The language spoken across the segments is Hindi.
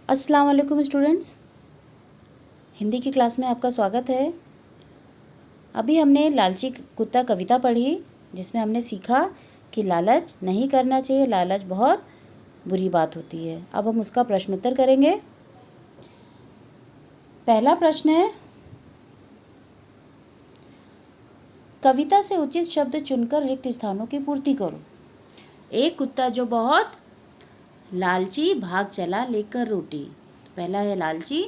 अस्सलाम वालेकुम स्टूडेंट्स, हिंदी की क्लास में आपका स्वागत है। अभी हमने लालची कुत्ता कविता पढ़ी, जिसमें हमने सीखा कि लालच नहीं करना चाहिए, लालच बहुत बुरी बात होती है। अब हम उसका प्रश्न उत्तर करेंगे। पहला प्रश्न है, कविता से उचित शब्द चुनकर रिक्त स्थानों की पूर्ति करो। एक कुत्ता जो बहुत लालची भाग चला लेकर रोटी। पहला है लालची।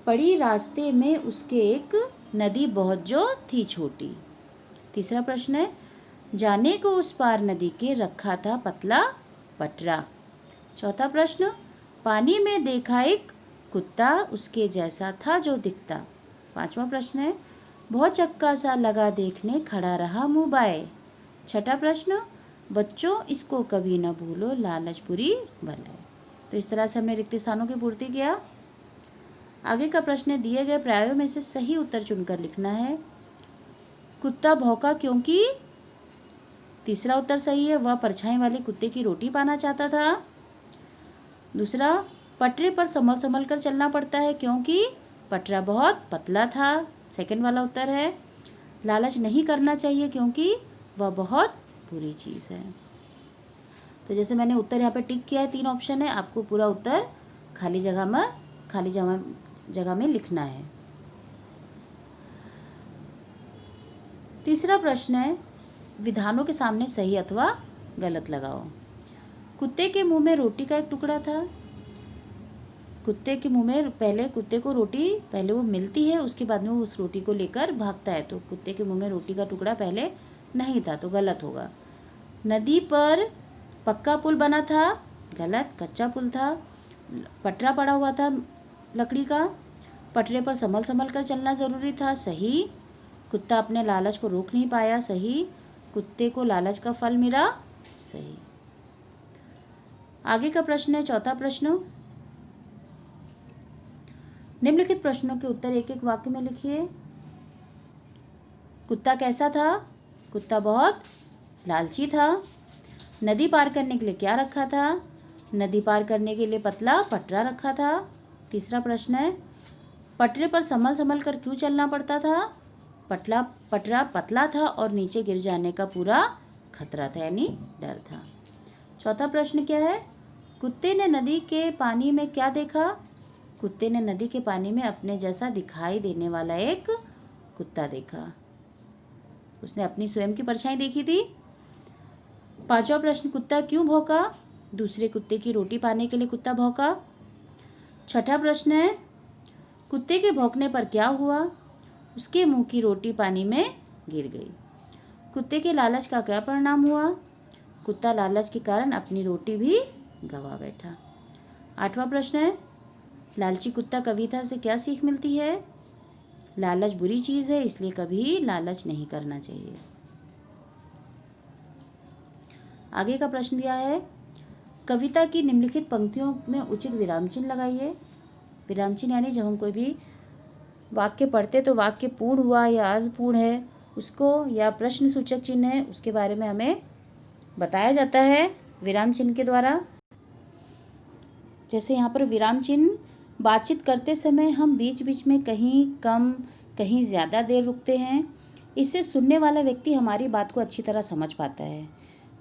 पड़ी रास्ते में उसके एक नदी बहुत जो थी छोटी। तीसरा प्रश्न है, जाने को उस पार नदी के रखा था पतला पटरा। चौथा प्रश्न, पानी में देखा एक कुत्ता उसके जैसा था जो दिखता। पांचवा प्रश्न है, बहुत चक्का सा लगा देखने खड़ा रहा मुँह बाए। छठा प्रश्न, बच्चों इसको कभी न भूलो लालच बुरी बलाए। तो इस तरह से हमने रिक्त स्थानों की पूर्ति किया। आगे का प्रश्न है, दिए गए प्रायों में से सही उत्तर चुनकर लिखना है। कुत्ता भौंका क्योंकि तीसरा उत्तर सही है, वह परछाई वाले कुत्ते की रोटी पाना चाहता था। दूसरा, पटरे पर संभल संभल कर चलना पड़ता है क्योंकि पटरा बहुत पतला था। सेकंड वाला उत्तर है। लालच नहीं करना चाहिए क्योंकि वह बहुत बुरी चीज़ है। तो जैसे मैंने उत्तर यहाँ पे टिक किया है, 3 ऑप्शन है, आपको पूरा उत्तर खाली जगह में लिखना है। तीसरा प्रश्न है, विधानों के सामने सही अथवा गलत लगाओ। कुत्ते के मुंह में रोटी का एक टुकड़ा था। कुत्ते के मुंह में कुत्ते को रोटी पहले वो मिलती है, उसके बाद में वो उस रोटी को लेकर भागता है। तो कुत्ते के मुंह में रोटी का टुकड़ा पहले नहीं था, तो गलत होगा। नदी पर पक्का पुल बना था, गलत, कच्चा पुल था। पटरा पड़ा हुआ था लकड़ी का। पटरे पर संभल संभल कर चलना ज़रूरी था, सही। कुत्ता अपने लालच को रोक नहीं पाया, सही। कुत्ते को लालच का फल मिला, सही। आगे का प्रश्न है, चौथा प्रश्न। निम्नलिखित प्रश्नों के उत्तर एक एक वाक्य में लिखिए। कुत्ता कैसा था? कुत्ता बहुत लालची था। नदी पार करने के लिए क्या रखा था? नदी पार करने के लिए पतला पटरा रखा था। तीसरा प्रश्न है, पटरे पर संभल संभल कर क्यों चलना पड़ता था? पटरा पतला था और नीचे गिर जाने का पूरा खतरा था, यानी डर था। चौथा प्रश्न क्या है? कुत्ते ने नदी के पानी में क्या देखा? कुत्ते ने नदी के पानी में अपने जैसा दिखाई देने वाला एक कुत्ता देखा। उसने अपनी स्वयं की परछाई देखी थी। पांचवा प्रश्न, कुत्ता क्यों भौंका? दूसरे कुत्ते की रोटी पाने के लिए कुत्ता भौंका। छठा प्रश्न है, कुत्ते के भौंकने पर क्या हुआ? उसके मुंह की रोटी पानी में गिर गई। कुत्ते के लालच का क्या परिणाम हुआ? कुत्ता लालच के कारण अपनी रोटी भी गंवा बैठा। आठवां प्रश्न है, लालची कुत्ता कविता से क्या सीख मिलती है? लालच बुरी चीज़ है, इसलिए कभी लालच नहीं करना चाहिए। आगे का प्रश्न दिया है, कविता की निम्नलिखित पंक्तियों में उचित विराम चिन्ह लगाइए। विराम चिन्ह यानी जब हम कोई भी वाक्य पढ़ते तो वाक्य पूर्ण हुआ या अर्थपूर्ण है उसको, या प्रश्न सूचक चिन्ह है, उसके बारे में हमें बताया जाता है विराम चिन्ह के द्वारा। जैसे यहाँ पर विराम चिन्ह, बातचीत करते समय हम बीच बीच में कहीं कम कहीं ज़्यादा देर रुकते हैं। इससे सुनने वाला व्यक्ति हमारी बात को अच्छी तरह समझ पाता है।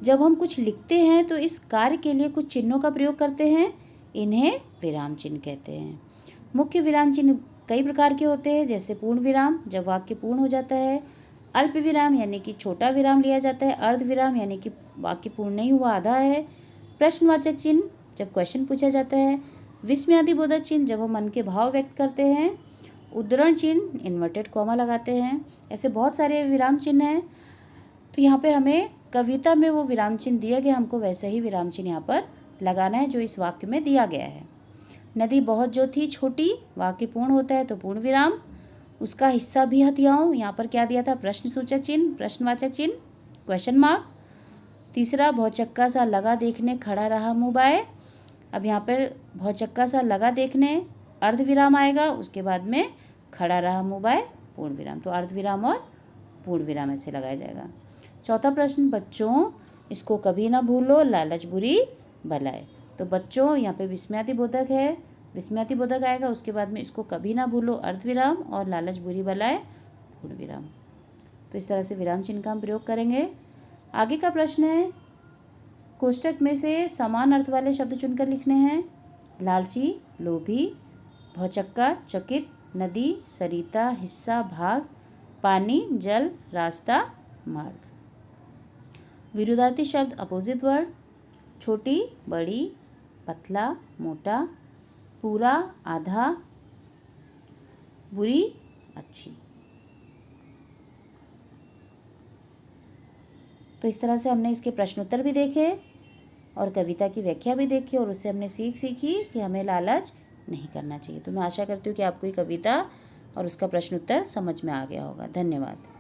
जब हम कुछ लिखते हैं तो इस कार्य के लिए कुछ चिन्हों का प्रयोग करते हैं, इन्हें विराम चिन्ह कहते हैं। मुख्य विराम चिन्ह कई प्रकार के होते हैं, जैसे पूर्ण विराम, जब वाक्य पूर्ण हो जाता है। अल्प विराम यानी कि छोटा विराम लिया जाता है। अर्ध विराम यानी कि वाक्य पूर्ण नहीं हुआ, आधा है। प्रश्नवाचक चिन्ह, जब क्वेश्चन पूछा जाता है। विस्मयादिबोधक चिन्ह, जब हम मन के भाव व्यक्त करते हैं। उद्धरण चिन्ह, इन्वर्टेड कॉमा लगाते हैं। ऐसे बहुत सारे विराम चिन्ह हैं। तो यहाँ पर हमें कविता में वो विराम चिन्ह दिया गया, हमको वैसे ही विराम चिन्ह यहाँ पर लगाना है जो इस वाक्य में दिया गया है। नदी बहुत जो थी छोटी, वाक्य पूर्ण होता है तो पूर्ण विराम। उसका हिस्सा भी हथियाऊँ, यहाँ पर क्या दिया था? प्रश्न सूचक चिन्ह, प्रश्नवाचक चिन्ह, क्वेश्चन मार्क। तीसरा, भौचक्का सा लगा देखने खड़ा रहा मुँह बाए। अब यहाँ पर भौचक्का सा लगा देखने अर्ध विराम आएगा, उसके बाद में खड़ा रहा मुँह बाए पूर्ण विराम। तो अर्ध विराम और पूर्ण विराम ऐसे लगाया जाएगा। चौथा प्रश्न, बच्चों इसको कभी ना भूलो लालच बुरी बलाए। तो बच्चों यहाँ पे विस्मयादिबोधक है, विस्मयादिबोधक आएगा, उसके बाद में इसको कभी ना भूलो अर्धविराम और लालच बुरी बलाए पूर्ण विराम। तो इस तरह से विराम चिन्ह का हम प्रयोग करेंगे। आगे का प्रश्न है, कोष्टक में से समान अर्थ वाले शब्द चुनकर लिखने हैं। लालची, लोभी, भौचक्का, चकित, नदी, सरिता, हिस्सा, भाग, पानी, जल, रास्ता, मार्ग। विरुद्धार्थी शब्द अपोजिट वर्ड, छोटी, बड़ी, पतला, मोटा, पूरा, आधा, बुरी, अच्छी। तो इस तरह से हमने इसके प्रश्नोत्तर भी देखे और कविता की व्याख्या भी देखी और उससे हमने सीखी कि हमें लालच नहीं करना चाहिए। तो मैं आशा करती हूँ कि आपको ये कविता और उसका प्रश्नोत्तर समझ में आ गया होगा। धन्यवाद।